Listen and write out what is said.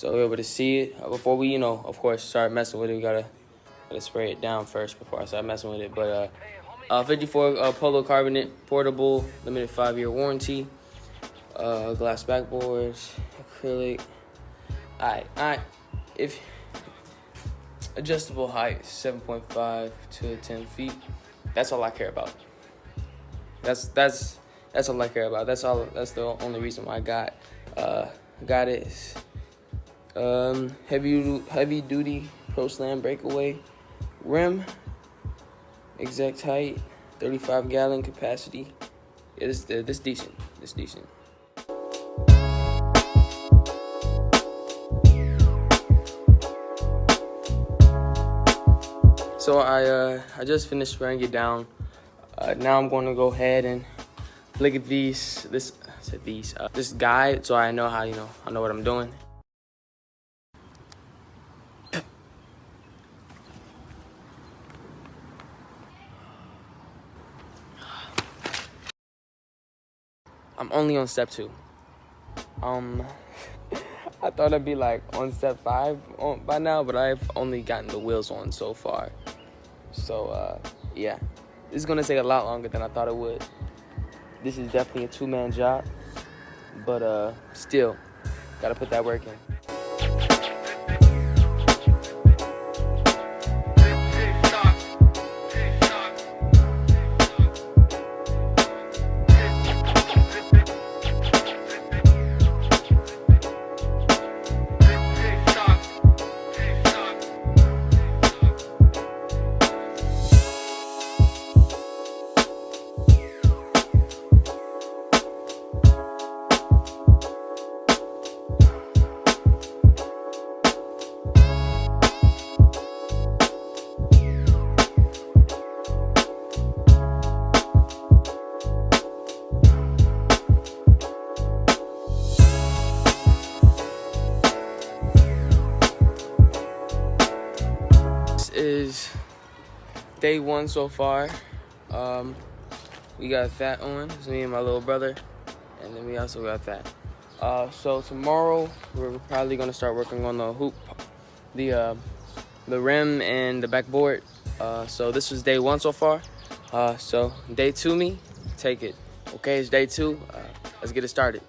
so we're able to see it. Before we, of course, start messing with it, we gotta spray it down first before I start messing with it. But 54 Polycarbonate, portable, limited 5-year warranty, glass backboards, acrylic. Alright, if adjustable height 7.5 to 10 feet. That's all I care about. That's all I care about. That's the only reason why I got it. Heavy duty Pro Slam breakaway rim. Exact height, 35-gallon capacity. This decent. This decent. So I just finished spraying it down. Now I'm going to go ahead and look at this guide, so I know how I know what I'm doing. I'm only on step 2. I thought I'd be like on step 5 by now, but I've only gotten the wheels on so far. So yeah, this is gonna take a lot longer than I thought it would. This is definitely a 2-man job, but still, gotta put that work in. Is day 1 so far. We got that on. It's me and my little brother, and then we also got that. So tomorrow we're probably gonna start working on the hoop, the rim, and the backboard. So this was day 1 so far. So day 2, take it. Okay, it's day 2. Let's get it started.